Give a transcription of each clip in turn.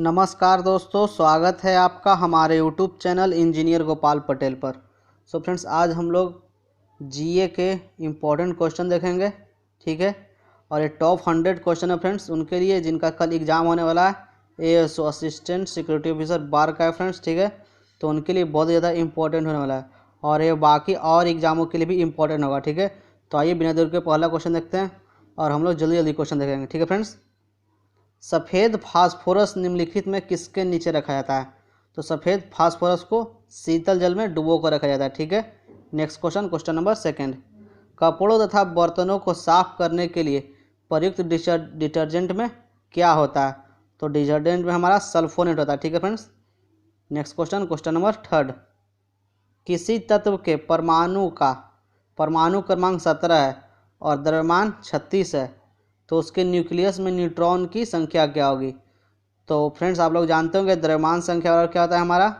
नमस्कार दोस्तों, स्वागत है आपका हमारे YouTube channel engineer Gopal Patel पर। फ्रेंड्स, आज हम लोग जीए के इम्पोर्टेंट क्वेश्चन देखेंगे, ठीक है। और ये टॉप 100 क्वेश्चन है फ्रेंड्स, उनके लिए जिनका कल एग्ज़ाम होने वाला है, एएसओ असिस्टेंट सिक्योरिटी ऑफिसर बार का है फ्रेंड्स, ठीक है। तो उनके लिए बहुत ज़्यादा इंपॉर्टेंट होने वाला है और ये बाकी और एग्जामों के लिए भी इम्पोर्टेंट होगा, ठीक है। तो आइए बिना देर के पहला क्वेश्चन देखते हैं और हम लोग जल्दी जल्दी क्वेश्चन देखेंगे, ठीक है फ्रेंड्स। सफ़ेद फास्फोरस निम्नलिखित में किसके नीचे रखा जाता है? तो सफ़ेद फास्फोरस को शीतल जल में डुबो कर रखा जाता है, ठीक है। Next question, question number 2। कपड़ों तथा बर्तनों को साफ करने के लिए प्रयुक्त डिटर्जेंट में क्या होता है? तो डिटर्जेंट में हमारा सल्फोनेट होता है, ठीक है friends. Next question, question number 3। किसी तत्व के परमाणु क्रमांक 17 है और द्रव्यमान 36 है, तो उसके न्यूक्लियस में न्यूट्रॉन की संख्या क्या होगी? तो फ्रेंड्स, आप लोग जानते होंगे द्रव्यमान संख्या और क्या होता है हमारा?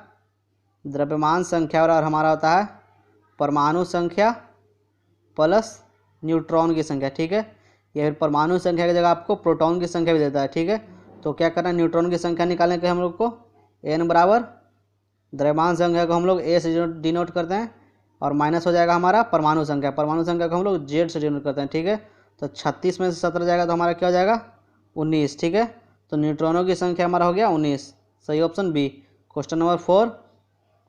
द्रव्यमान संख्या और हमारा होता है परमाणु संख्या प्लस न्यूट्रॉन की संख्या, ठीक है। या फिर परमाणु संख्या की जगह आपको प्रोटॉन की संख्या भी देता है, ठीक है। तो क्या करना है, न्यूट्रॉन की संख्या निकालने के हम लोग को n बराबर द्रव्यमान संख्या को हम लोग a से डिनोट करते हैं और माइनस हो जाएगा हमारा परमाणु संख्या को हम लोग z से डिनोट करते हैं, ठीक है। तो 36 में से 17 जाएगा तो हमारा क्या हो जाएगा? 19, ठीक है। तो न्यूट्रॉनों की संख्या हमारा हो गया 19, सही ऑप्शन बी। Question number 4।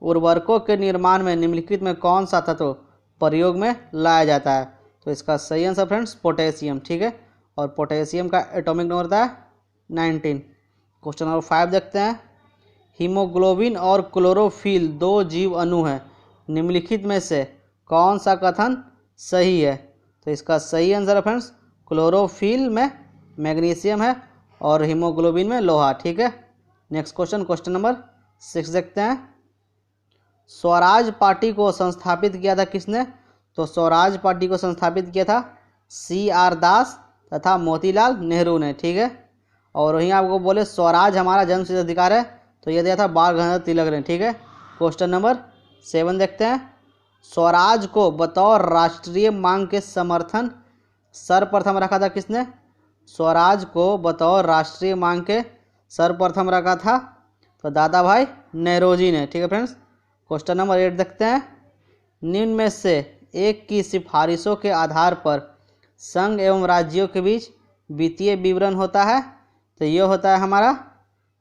उर्वरकों के निर्माण में निम्नलिखित में कौन सा तत्व प्रयोग में लाया जाता है? तो इसका सही आंसर फ्रेंड्स पोटेशियम, ठीक है। और पोटेशियम का एटॉमिक नंबर होता है 19। क्वेश्चन नंबर 5 देखते हैं। हीमोग्लोबिन और क्लोरोफिल दो जीव अणु हैं, निम्नलिखित में से कौन सा कथन सही है? तो इसका सही आंसर है फ्रेंड्स क्लोरोफिल में मैग्नीशियम है और हीमोग्लोबिन में लोहा, ठीक है। नेक्स्ट क्वेश्चन, क्वेश्चन नंबर 6 देखते हैं। स्वराज पार्टी को संस्थापित किया था किसने? तो स्वराज पार्टी को संस्थापित किया था CR दास तथा मोतीलाल नेहरू ने, ठीक है। और वहीं आपको बोले स्वराज हमारा जन्मसिद्ध अधिकार है, तो यह दिया था बाल गंगाधर तिलक ने, ठीक है। क्वेश्चन नंबर 7 देखते हैं। स्वराज को बतौर राष्ट्रीय मांग के समर्थन सर्वप्रथम रखा था किसने? स्वराज को बतौर राष्ट्रीय मांग के सर्वप्रथम रखा था तो दादा भाई नेहरूजी ने, ठीक है फ्रेंड्स। क्वेश्चन नंबर 8 देखते हैं। निम्न में से एक की सिफारिशों के आधार पर संघ एवं राज्यों के बीच वित्तीय विवरण होता है, तो यह होता है हमारा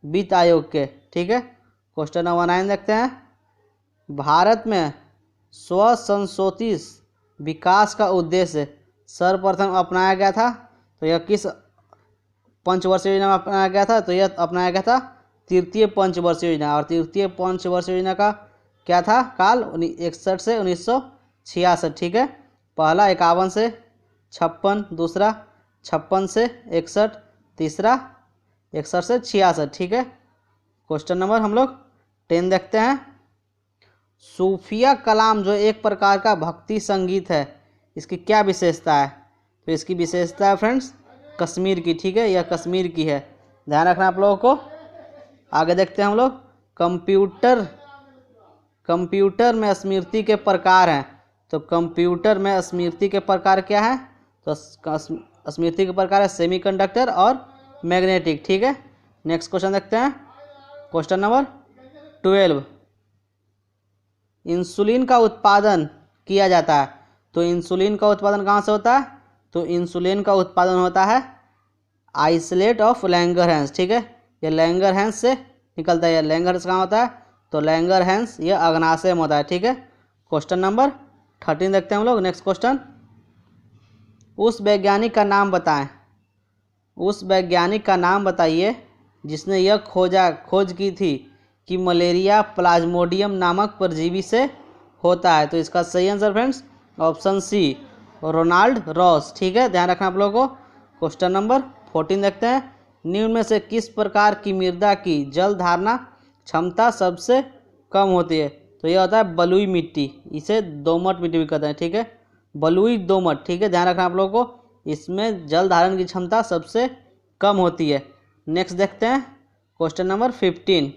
वित्त आयोग के, ठीक है। क्वेश्चन नंबर 9 देखते हैं। भारत में स्वसंशोधित विकास का उद्देश्य सर्वप्रथम अपनाया गया था, तो यह किस पंचवर्षीय योजना में अपनाया गया था? तो यह अपनाया गया था तृतीय पंचवर्षीय योजना। और तृतीय पंचवर्षीय योजना का क्या था काल? 61 से 1966, ठीक है। पहला 51 से 56, दूसरा 56 से 61, तीसरा 61 से 66, ठीक है। क्वेश्चन नंबर हम लोग 10 देखते हैं। सूफिया कलाम जो एक प्रकार का भक्ति संगीत है, इसकी क्या विशेषता है? तो इसकी विशेषता है फ्रेंड्स कश्मीर की, ठीक है। यह कश्मीर की है, ध्यान रखना आप लोगों को। आगे देखते हैं हम लोग। कंप्यूटर में स्मृति के प्रकार हैं, तो कंप्यूटर में स्मृति के प्रकार क्या है? तो स्मृति के प्रकार है सेमीकंडक्टर और मैग्नेटिक, ठीक है। नेक्स्ट क्वेश्चन देखते हैं। Question number 12। इंसुलिन का उत्पादन किया जाता है, तो इंसुलिन का उत्पादन कहाँ से होता है? तो इंसुलिन का उत्पादन होता है आइसोलेट ऑफ लैंगरहैंस, ठीक है। ये लैंगरहैंस से निकलता है। लैंगरहैंस कहाँ होता है? तो लैंगरहैंस ये अग्नाशय में होता है, ठीक है। क्वेश्चन नंबर 13 देखते हैं हम लोग। Next question. उस वैज्ञानिक का नाम बताएं। उस वैज्ञानिक का नाम बताइए जिसने यह खोज की थी कि मलेरिया प्लाज्मोडियम नामक परजीवी से होता है। तो इसका सही answer friends option C Ronald Ross, ठीक है। ध्यान रखना आप लोगों को। क्वेश्चन नंबर 14 देखते हैं। निम्न में से किस प्रकार की मृदा की जल धारणा क्षमता सबसे कम होती है? तो यह होता है बलुई मिट्टी, इसे दोमट मिट्टी भी कहते हैं, ठीक है। बलुई दोमट, ठीक है। ध्यान रखना आप लोगों को, इसमें जल धारण की क्षमता सबसे कम होती है। नेक्स्ट देखते हैं। Question number 15।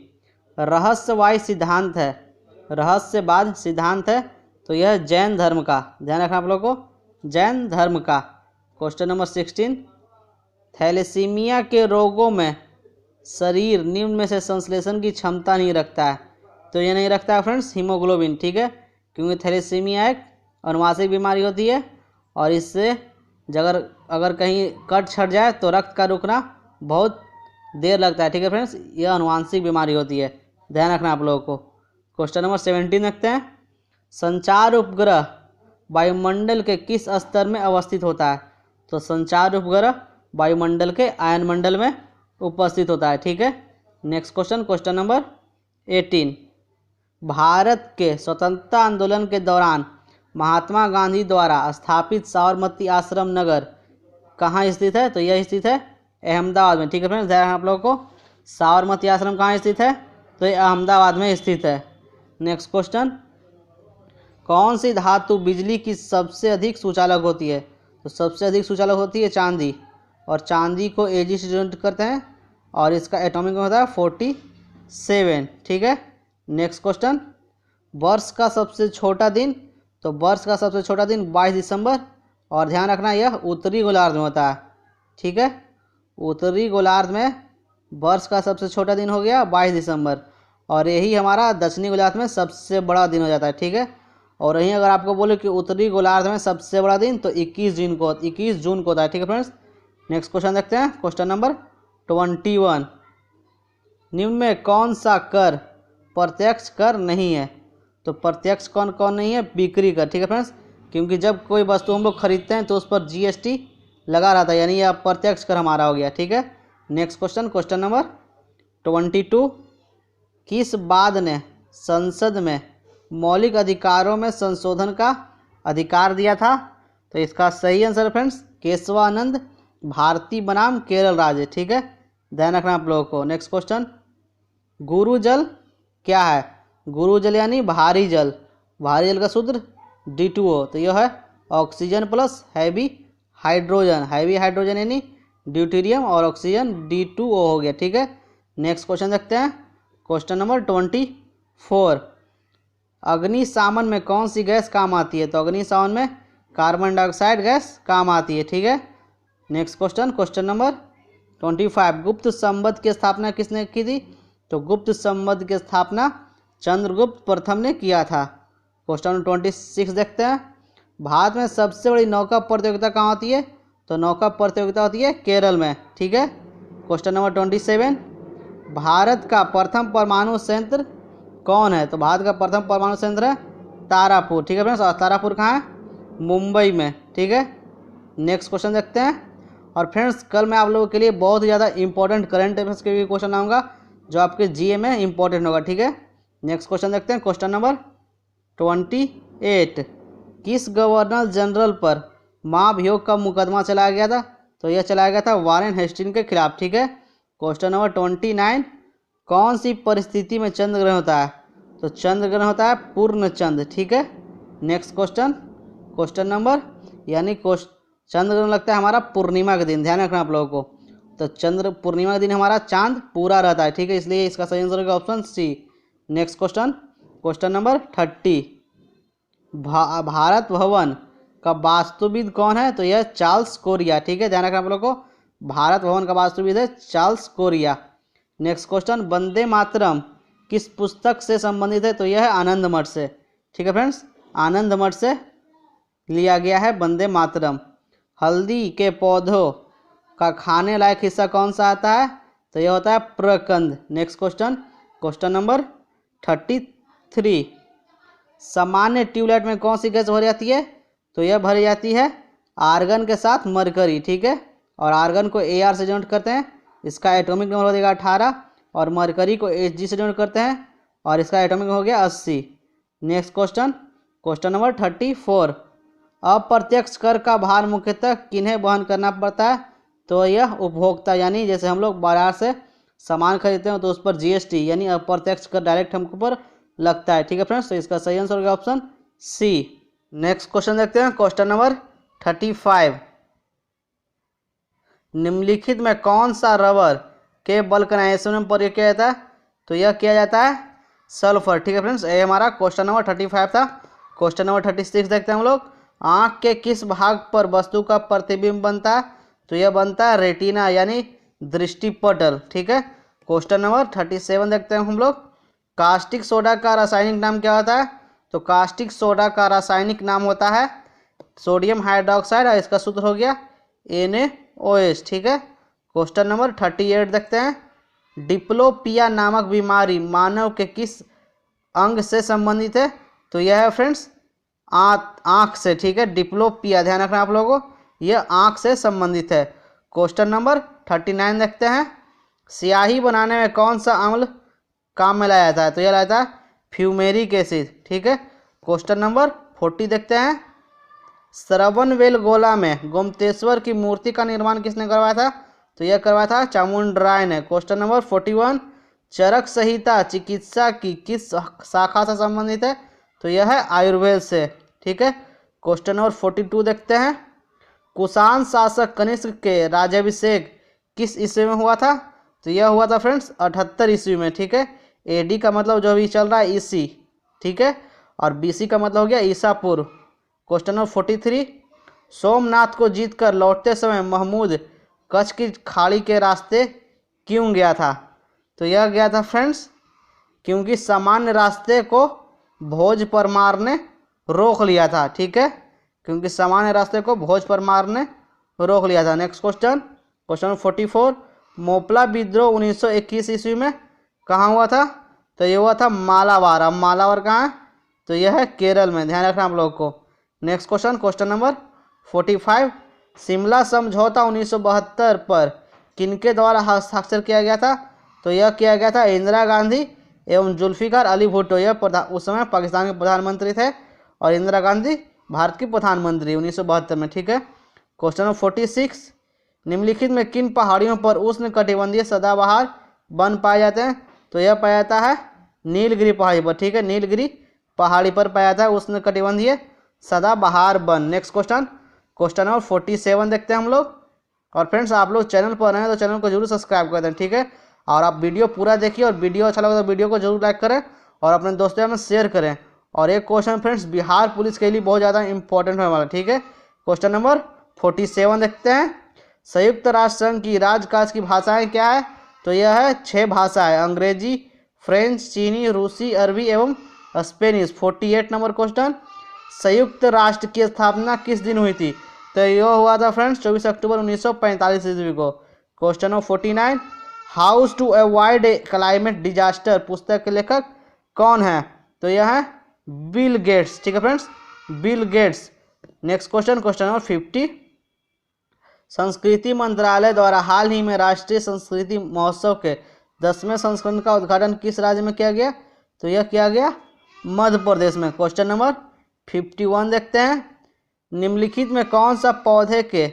रहस्यवाद सिद्धांत है, रहस्यवाद सिद्धांत है, तो यह जैन धर्म का, ध्यान रखना आप लोगों को, जैन धर्म का। Question number 16। थैलेसीमिया के रोगों में शरीर निम्न में से संश्लेषण की क्षमता नहीं रखता है? तो ये नहीं रखता है फ्रेंड्स हीमोग्लोबिन, ठीक है, क्योंकि थैलेसीमिया एक अनुवांशिक बीमारी होती है और इससे अगर कहीं कट छट जाए तो रक्त का रुकना बहुत देर लगता है, ठीक है फ्रेंड्स, यह अनुवांशिक बीमारी होती है, ध्यान रखना आप लोगों को। क्वेश्चन नंबर 17 रखते हैं। संचार उपग्रह वायुमंडल के किस स्तर में अवस्थित होता है? तो संचार उपग्रह वायुमंडल के आयनमंडल में उपस्थित होता है, ठीक है। Next question, question number 18। Bharat के स्वतंत्रता आंदोलन के दौरान महात्मा गांधी द्वारा स्थापित साबरमती आश्रम नगर कहाँ स्थित है? तो यह स्थित है अहमदाबाद में, ठीक है फ्रेंड्स, ध्यान आप लोगों को। साबरमती आश्रम कहाँ स्थित है? तो ये अहमदाबाद में स्थित है। नेक्स्ट क्वेश्चन, कौन सी धातु बिजली की सबसे अधिक सुचालक होती है? तो सबसे अधिक सुचालक होती है चांदी, और चांदी को Ag से डिनोट करते हैं और इसका एटॉमिक होता है 47, ठीक है। नेक्स्ट क्वेश्चन, वर्ष का सबसे छोटा दिन? तो वर्ष का सबसे छोटा दिन 22 दिसंबर, और ध्यान रखना यह उत्तरी गोलार्ध में होता है, ठीक है। उत्तरी गोलार्ध में वर्ष का सबसे छोटा दिन हो गया 22 दिसंबर, और यही हमारा दक्षिणी गोलार्ध में सबसे बड़ा दिन हो जाता है, ठीक है। और यहीं अगर आपको बोले कि उत्तरी गोलार्ध में सबसे बड़ा दिन तो 21 जून को होता है, ठीक है फ्रेंड्स। नेक्स्ट क्वेश्चन देखते हैं, क्वेश्चन नंबर 21। निम्न में कौन सा कर प्रत्यक्ष कर नहीं है? तो प्रत्यक्ष कौन कौन नहीं है? बिक्री कर, ठीक है फ्रेंड्स, क्योंकि जब कोई वस्तु हम लोग खरीदते हैं तो उस पर GST लगा रहता है, यानी यह प्रत्यक्ष कर हमारा हो गया, ठीक है। Next question, question number 22। किस वाद ने संसद में मौलिक अधिकारों में संशोधन का अधिकार दिया था? तो इसका सही आंसर फ्रेंड्स केशवानंद भारती बनाम केरल राज्य, ठीक है, ध्यान रखना आप लोगों को। नेक्स्ट क्वेश्चन, गुरु जल क्या है? गुरु जल यानी भारी जल, भारी जल का सूत्र D2O, तो यह है ऑक्सीजन प्लस हैवी हाइड्रोजन यानी ड्यूटेरियम और ऑक्सीजन D2O हो गया, ठीक है। नेक्स्ट क्वेश्चन देखते हैं, क्वेश्चन नंबर 24। अग्निशामन में कौन सी गैस काम आती है? तो अग्निशामन में कार्बन डाइऑक्साइड गैस काम आती है, ठीक है। Next question, question number 25। गुप्त संवत की स्थापना किसने की थी? तो गुप्त संवत की स्थापना चंद्रगुप्त प्रथम ने किया था। क्वेश्चन नंबर 26 देखते हैं। भारत में सबसे बड़ी नौका प्रतियोगिता कहाँ होती है? तो नौका प्रतियोगिता होती है केरल में, ठीक है। Question number 27। भारत का प्रथम परमाणु संयंत्र कौन है? तो भारत का प्रथम परमाणु संयंत्र है तारापुर, ठीक है फ्रेंड्स, और तारापुर कहाँ है? मुंबई में, ठीक है। नेक्स्ट क्वेश्चन देखते हैं। और फ्रेंड्स कल मैं आप लोगों के लिए बहुत ही ज़्यादा इंपॉर्टेंट करंट अफेयर्स के भी क्वेश्चन आऊँगा जो आपके GA में इंपॉर्टेंट होगा, ठीक है। नेक्स्ट क्वेश्चन देखते हैं, क्वेश्चन नंबर 28। किस गवर्नर जनरल पर महाभियोग का मुकदमा चलाया गया था? तो यह चलाया गया था वारेन हेस्टिंग के खिलाफ, ठीक है। Question number 29। कौन सी परिस्थिति में चंद्र ग्रहण होता है? तो चंद्र ग्रहण होता है पूर्ण चंद्र, ठीक है। नेक्स्ट क्वेश्चन, क्वेश्चन नंबर यानी चंद्र ग्रहण लगता है हमारा पूर्णिमा के दिन, ध्यान रखना आप लोगों को। तो चंद्र पूर्णिमा के दिन हमारा चांद पूरा रहता है, ठीक है, इसलिए इसका सही आंसर होगा option C। Next question, question number 30। Bharat Bhavan का वास्तुविद कौन है? तो यह चार्ल्स कोरिया, ठीक है, ध्यान रखना आप लोगों को। भारत भवन का वास्तुविद है Charles Korea. Next question, Vande Mataram किस पुस्तक से संबंधित है? तो यह है आनंद मठ से, ठीक है फ्रेंड्स, आनंद मठ से लिया गया है वंदे मातरम। हल्दी के पौधों का खाने लायक हिस्सा कौन सा आता है? तो यह होता है प्रकंद। Next question, question number 33। सामान्य ट्यूबलाइट में कौन सी गैस भरी जाती है? तो यह भरी जाती है आर्गन के साथ मरकरी, ठीक है, और आर्गन को Ar से डिनोट करते हैं, इसका एटॉमिक नंबर हो जाएगा 18, और मरकरी को Hg से डिनोट करते हैं और इसका एटॉमिक नंबर हो गया 80। Next question, question number 34। अप्रत्यक्ष कर का भार मुख्यतः किन्हें वहन करना पड़ता है? तो यह उपभोक्ता, यानी जैसे हम लोग बाजार से सामान खरीदते हैं तो उस पर GST यानी अप्रत्यक्ष कर डायरेक्ट हमको पर लगता है, ठीक है फ्रेंड्स, तो इसका सही आंसर होगा ऑप्शन C। नेक्स्ट क्वेश्चन देखते हैं, क्वेश्चन नंबर 35। निम्नलिखित में कौन सा रबर के वल्कनाइजेशन में प्रयोग किया जाता है? तो यह किया जाता है सल्फर, ठीक है फ्रेंड्स, ये हमारा क्वेश्चन नंबर 35 था। क्वेश्चन नंबर 36 देखते हैं हम लोग। आँख के किस भाग पर वस्तु का प्रतिबिंब बनता है? तो यह बनता है रेटिना यानी दृष्टिपटल, ठीक है। क्वेश्चन नंबर 37 देखते हैं हम लोग। कास्टिक सोडा का रासायनिक नाम क्या होता है? तो कास्टिक सोडा का रासायनिक नाम होता है सोडियम हाइड्रोक्साइड और इसका सूत्र हो गया NaOH। ठीक है। क्वेश्चन नंबर 38 देखते हैं। डिप्लोपिया नामक बीमारी मानव के किस अंग से संबंधित है? तो यह है फ्रेंड्स आँख से। ठीक है। डिप्लोपिया ध्यान रखना आप लोगों को, यह आँख से संबंधित है। क्वेश्चन नंबर 39 देखते हैं। स्याही बनाने में कौन सा अम्ल काम में लाया जाता है? तो यह लाया जाता है फ्यूमेरिक एसिड। ठीक है। क्वेश्चन नंबर 40 देखते हैं। श्रवणबेलगोला में गोमतेश्वर की मूर्ति का निर्माण किसने करवाया था? तो यह करवाया था चामुंडराय ने। Question number 41। चरक संहिता चिकित्सा की किस शाखा से संबंधित है? तो यह है आयुर्वेद से। ठीक है। क्वेश्चन नंबर 42 देखते हैं। कुषाण शासक कनिष्क के राज्याभिषेक किस ईस्वी में हुआ था? तो यह हुआ था फ्रेंड्स 78 ईस्वी में। ठीक है। AD का मतलब जो अभी चल रहा है ईसी। ठीक है। और BC का मतलब हो गया ईसा पूर्व। Question number 43। सोमनाथ को जीतकर लौटते समय महमूद कच्छ की खाड़ी के रास्ते क्यों गया था? तो यह गया था फ्रेंड्स क्योंकि सामान्य रास्ते को भोज परमार ने रोक लिया था। ठीक है। क्योंकि सामान्य रास्ते को भोज परमार ने रोक लिया था। Next question, question number 44। Moplah विद्रोह 1921 ईस्वी में कहाँ हुआ था? तो ये हुआ था मालाबार। अब मालाबार कहाँ है? तो यह है केरल में। ध्यान रखना आप लोगों को। Next question, question number 45। Shimla समझौता 1972 पर किनके द्वारा हस्ताक्षर किया गया था? तो यह किया गया था इंदिरा गांधी एवं जुल्फिकार अली भुट्टो। यह उस समय पाकिस्तान के प्रधानमंत्री थे और इंदिरा गांधी भारत की प्रधानमंत्री 1972 में। ठीक है। Question number 46। निम्नलिखित में किन पहाड़ियों पर उष्ण कटिबंधीय सदाबहार वन पाए जाते हैं? तो यह पाया जाता है नीलगिरी पहाड़ी पर। ठीक है। नीलगिरी पहाड़ी पर पाया जाता है उष्ण कटिबंधीय सदाबहार one. Next question, question number 47 देखते हैं हम लोग। और फ्रेंड्स आप लोग चैनल पर हैं तो चैनल को जरूर सब्सक्राइब कर दें। ठीक है। और आप वीडियो पूरा देखिए और वीडियो अच्छा लगा तो वीडियो को जरूर लाइक करें और अपने दोस्तों में शेयर करें। और एक क्वेश्चन फ्रेंड्स बिहार पुलिस के लिए बहुत ज़्यादा इंपॉर्टेंट होने वाला। ठीक है। क्वेश्चन नंबर 47 देखते हैं। संयुक्त राष्ट्र संघ की राजकाज की भाषाएं क्या है? तो यह है 6 भाषाएं, अंग्रेजी, फ्रेंच, चीनी, रूसी, अरबी एवं स्पेनिश। 48 number question. संयुक्त राष्ट्र की स्थापना किस दिन हुई थी? तो यह हुआ था फ्रेंड्स 24 अक्टूबर 1945 ईस्वी को। Question number 49। How to avoid a climate disaster पुस्तक के लेखक कौन है? तो यह है बिल गेट्स। ठीक है friends, Bill Gates. Next question, question number 50। संस्कृति मंत्रालय द्वारा हाल ही में राष्ट्रीय संस्कृति महोत्सव के 10वें संस्करण का उद्घाटन किस राज्य में किया गया? तो यह किया गया मध्य प्रदेश में। क्वेश्चन नंबर 51 देखते हैं। निम्नलिखित में कौन सा पौधे के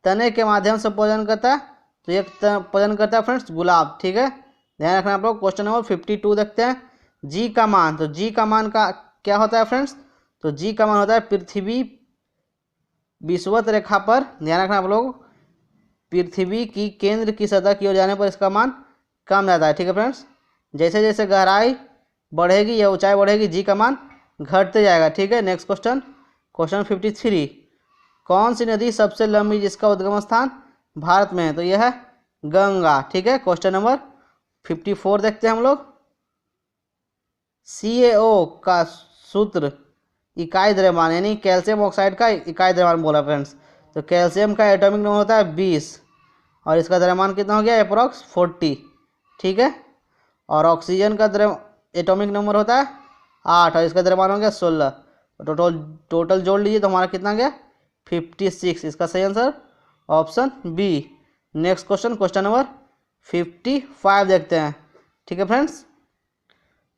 तने के माध्यम से प्रजनन करता है? तो यह प्रजनन करता है फ्रेंड्स गुलाब। ठीक है। ध्यान रखना आप लोग। क्वेश्चन नंबर 52 देखते हैं। जी का मान, तो जी का मान का क्या होता है फ्रेंड्स? तो जी का मान होता है पृथ्वी विषुवत रेखा पर, ध्यान रखना आप लोग, पृथ्वी की केंद्र की सतह की ओर जाने पर इसका मान कम जाता है। ठीक है फ्रेंड्स। जैसे जैसे गहराई बढ़ेगी या ऊंचाई बढ़ेगी जी का मान घटते जाएगा। ठीक है। Next question, question 53। कौन सी नदी सबसे लंबी जिसका उद्गम स्थान भारत में है? तो यह है गंगा। ठीक है। क्वेश्चन नंबर 54 देखते हैं हम लोग। CaO का सूत्र इकाई द्रव्यमान यानी कैल्शियम ऑक्साइड का इकाई द्रव्यमान बोला फ्रेंड्स। तो कैल्शियम का एटॉमिक नंबर होता है 20 और इसका द्रव्यमान कितना हो गया अप्रॉक्स 40। ठीक है। और ऑक्सीजन का एटॉमिक नंबर होता है 8 और इसका द्रव्यमान हो गया 16। टोटल जोड़ लीजिए तो हमारा कितना गया 56। इसका सही answer option B. Next question, question number 55 देखते हैं। ठीक है फ्रेंड्स।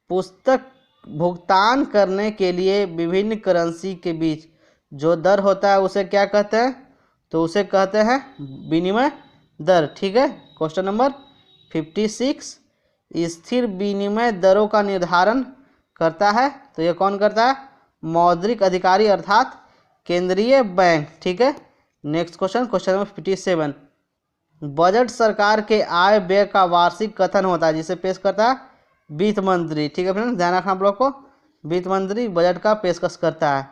पुस्तक भुगतान करने के लिए विभिन्न करेंसी के बीच जो दर होता है उसे क्या कहते हैं? तो उसे कहते हैं विनिमय दर। ठीक है। Question number 56। स्थिर विनिमय दरों का निर्धारण करता है, तो ये कौन करता है? मौद्रिक अधिकारी अर्थात केंद्रीय बैंक। ठीक है। Next question, question number 57। Budget सरकार के आय व्यय का वार्षिक कथन होता है जिसे पेश करता है वित्त मंत्री। ठीक है फ्रेंड्स, ध्यान रखना आप लोग को, वित्त मंत्री बजट का पेशकश करता है।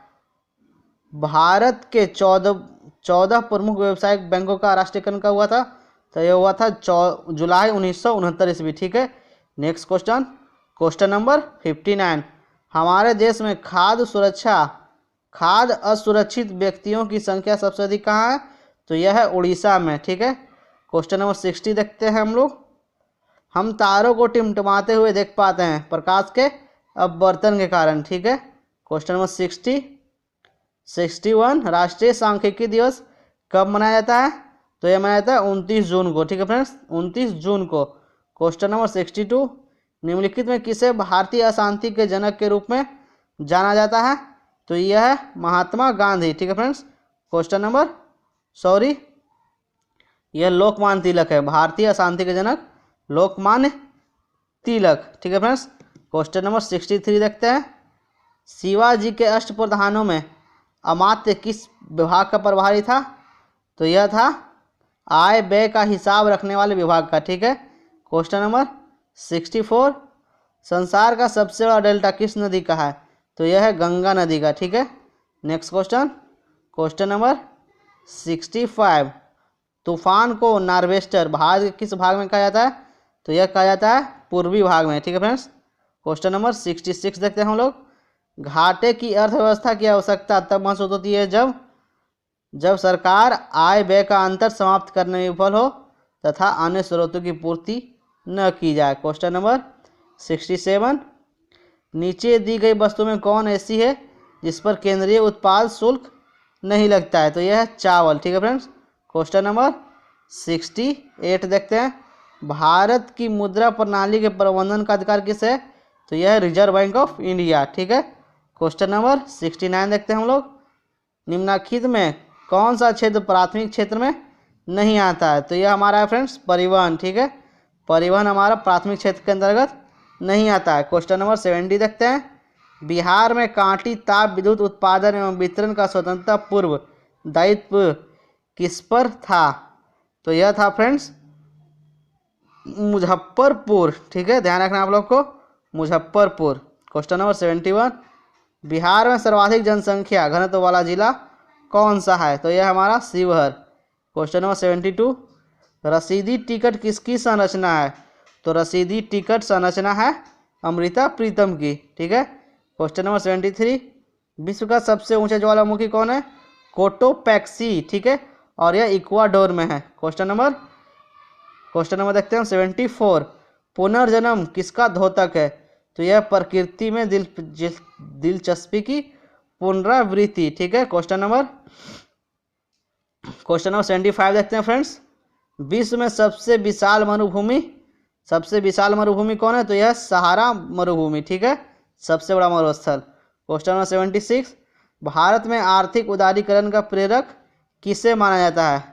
भारत के 14 प्रमुख व्यावसायिक बैंकों का राष्ट्रीयकरण कब हुआ था? तो यह हुआ था जुलाई 1969 ईस्वी। ठीक है, नेक्स्ट क्वेश्चन, क्वेश्चन नंबर 59। हमारे देश में खाद्य असुरक्षित व्यक्तियों की संख्या सबसे अधिक कहाँ है? तो यह है उड़ीसा में। ठीक है, क्वेश्चन नंबर 60 देखते हैं हम लोग। हम तारों को टिमटिमाते हुए देख पाते हैं प्रकाश के अपवर्तन के कारण। ठीक है, क्वेश्चन नंबर 61, राष्ट्रीय सांख्यिकी दिवस कब मनाया जाता है? तो यह मनाया जाता है 29 जून को। ठीक है फ्रेंड्स, 29 जून को। क्वेश्चन नंबर 62, निम्नलिखित में किसे भारतीय अशांति के जनक के रूप में जाना जाता है? तो यह है महात्मा गांधी। ठीक है फ्रेंड्स, क्वेश्चन नंबर यह लोकमान्य तिलक है, भारतीय अशांति के जनक लोकमान्य तिलक। ठीक है फ्रेंड्स, क्वेश्चन नंबर 63 देखते हैं। शिवाजी के अष्टप्रधानों में अमात्य किस विभाग का प्रभारी था? तो यह था आय व्यय का हिसाब रखने वाले विभाग का। ठीक है, क्वेश्चन नंबर 64, संसार का सबसे बड़ा डेल्टा किस नदी का है? तो यह है गंगा नदी का। ठीक है, नेक्स्ट क्वेश्चन, क्वेश्चन नंबर 65, तूफान को नार्वेस्टर भारत के किस भाग में कहा जाता है? तो यह कहा जाता है पूर्वी भाग में। ठीक है फ्रेंड्स, क्वेश्चन नंबर 66 देखते हैं हम लोग। घाटे की अर्थव्यवस्था की आवश्यकता तब महसूस होती है जब सरकार आय व्यय का अंतर समाप्त करने में विफल हो तथा अन्य स्रोतों की पूर्ति न की जाए। क्वेश्चन नंबर 67, नीचे दी गई वस्तु में कौन ऐसी है जिस पर केंद्रीय उत्पाद शुल्क नहीं लगता है? तो यह है चावल। ठीक है फ्रेंड्स, क्वेश्चन नंबर 68 देखते हैं। भारत की मुद्रा प्रणाली के प्रबंधन का अधिकार किस है? तो यह है रिजर्व बैंक ऑफ इंडिया। ठीक है, क्वेश्चन नंबर 69 देखते हैं हम लोग। निम्नलिखित में कौन सा क्षेत्र प्राथमिक क्षेत्र में नहीं आता है? तो यह हमारा है फ्रेंड्स परिवहन। ठीक है, परिवहन हमारा प्राथमिक क्षेत्र के अंतर्गत नहीं आता है। क्वेश्चन नंबर 70 देखते हैं। बिहार में कांटी ताप विद्युत उत्पादन एवं वितरण का स्वतंत्रता पूर्व दायित्व किस पर था? तो यह था फ्रेंड्स मुजफ्फरपुर। ठीक है, ध्यान रखना आप लोग को, मुजफ्फरपुर। क्वेश्चन नंबर 71, बिहार में सर्वाधिक जनसंख्या घनत्व वाला जिला कौन सा है? तो यह हमारा शिवहर। क्वेश्चन नंबर 72, रसीदी टिकट किसकी संरचना है? तो रसीदी टिकट संरचना है अमृता प्रीतम की। ठीक है, क्वेश्चन नंबर 73, विश्व का सबसे ऊंचा ज्वालामुखी कौन है? कोटोपैक्सी। ठीक है, और यह इक्वाडोर में है। क्वेश्चन नंबर देखते हैं 74, पुनर्जन्म किसका द्योतक है? तो यह प्रकृति में दिलचस्पी की पुनरावृत्ति। ठीक है, क्वेश्चन नंबर 75 देखते हैं फ्रेंड्स। विश्व में सबसे विशाल मरुभूमि कौन है? तो यह सहारा मरुभूमि। ठीक है, सबसे बड़ा मरुस्थल। क्वेश्चन नंबर 76, भारत में आर्थिक उदारीकरण का प्रेरक किसे माना जाता है?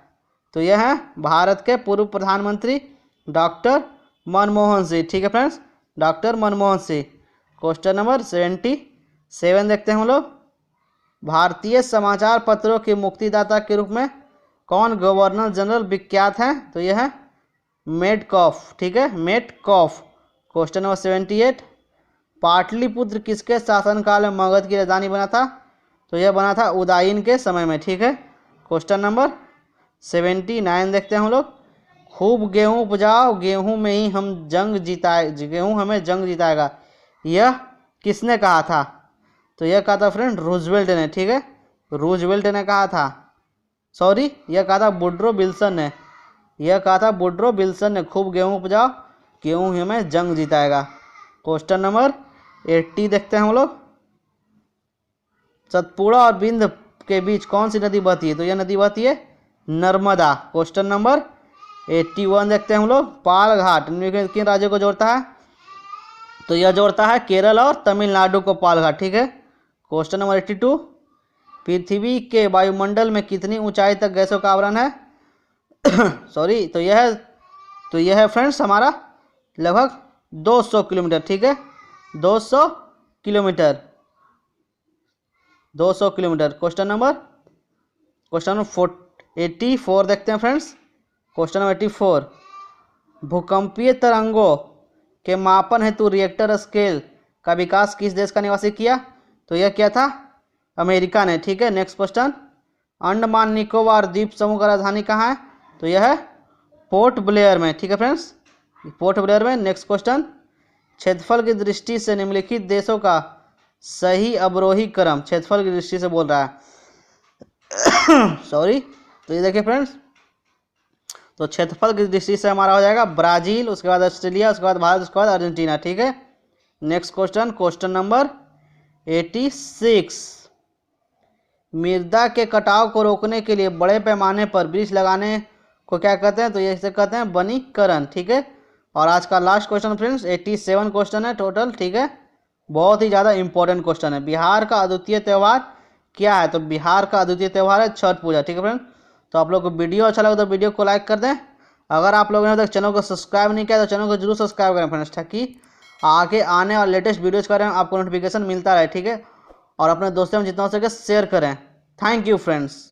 तो यह है भारत के पूर्व प्रधानमंत्री डॉक्टर मनमोहन सिंह। ठीक है friends, doctor Manmohan Singh. Question number 77 देखते हैं हम लोग। भारतीय समाचार पत्रों के मुक्तिदाता के रूप में कौन गवर्नर जनरल विख्यात हैं? तो यह है मेडकॉफ। ठीक है, मेडकॉफ। क्वेश्चन नंबर 78, पाटलिपुत्र किसके शासनकाल में मगध की राजधानी बना था? तो यह बना था उदयन के समय में। ठीक है, क्वेश्चन नंबर 79 देखते हैं हम लोग। खूब गेहूं उपजाओ, गेहूं हमें जंग जिताएगा, यह किसने कहा था? तो यह कहा था फ्रेंड रूजवेल्ट ने। ठीक है, रूजवेल्ट ने कहा था, यह कहा था वुडरो विल्सन ने। खूब गेहूं उपजाओ, गेहूं हमें जंग जिताएगा। क्वेश्चन नंबर 80 देखते हैं हम लोग। सतपुड़ा और बिंद के बीच कौन सी नदी बहती है? तो यह नदी बहती है नर्मदा। क्वेश्चन नंबर 81 देखते हैं हम लोग। पाल घाट किन राज्यों को जोड़ता है? तो यह जोड़ता है केरल और तमिलनाडु को, पाल घाट। ठीक है, क्वेश्चन नंबर 82, पृथ्वी के वायुमंडल में कितनी ऊंचाई तक गैसों का आवरण है? तो यह है फ्रेंड्स हमारा लगभग 200 किलोमीटर। ठीक है, 200 किलोमीटर। क्वेश्चन नंबर 84 देखते हैं फ्रेंड्स। क्वेश्चन नंबर 84, भूकंपीय तरंगों के मापन हेतु रिएक्टर स्केल का विकास किस देश का निवासी किया? तो यह क्या था? अमेरिका ने। ठीक है, नेक्स्ट क्वेश्चन, अंडमान निकोबार द्वीप समूह का राजधानी कहाँ है? तो यह है पोर्ट ब्लेयर में, ठीक है फ्रेंड्स, पोर्ट ब्लेयर में। नेक्स्ट क्वेश्चन, क्षेत्रफल की दृष्टि से निम्नलिखित देशों का सही अवरोही क्रम, क्षेत्रफल की दृष्टि से बोल रहा है सॉरी। तो ये देखिए फ्रेंड्स, तो क्षेत्रफल की दृष्टि से हमारा हो जाएगा ब्राजील, उसके बाद ऑस्ट्रेलिया, उसके बाद भारत, उसके बाद अर्जेंटीना, ठीक है। नेक्स्ट क्वेश्चन, क्वेश्चन नंबर 86, मृदा के कटाव को रोकने के लिए बड़े पैमाने पर वृक्ष लगाने को क्या कहते हैं? तो ये इसे कहते हैं वनीकरण, ठीक है। और आज का लास्ट क्वेश्चन फ्रेंड्स 87 क्वेश्चन है टोटल, ठीक है। बहुत ही ज़्यादा इंपॉर्टेंट क्वेश्चन है। बिहार का अद्वितीय त्यौहार क्या है? तो बिहार का अद्वितीय त्यौहार है छठ पूजा, ठीक है फ्रेंड। तो आप लोग को वीडियो अच्छा लगे तो वीडियो को लाइक कर दें। अगर आप लोगों ने अभी तक चैनल को सब्सक्राइब नहीं किया तो चैनल को जरूर सब्सक्राइब करें फ्रेंड्स, ताकि आगे आने वाले लेटेस्ट वीडियोज़ का आपको नोटिफिकेशन मिलता रहे, ठीक है। और अपने दोस्तों में जितना हो सके शेयर करें। Thank you friends.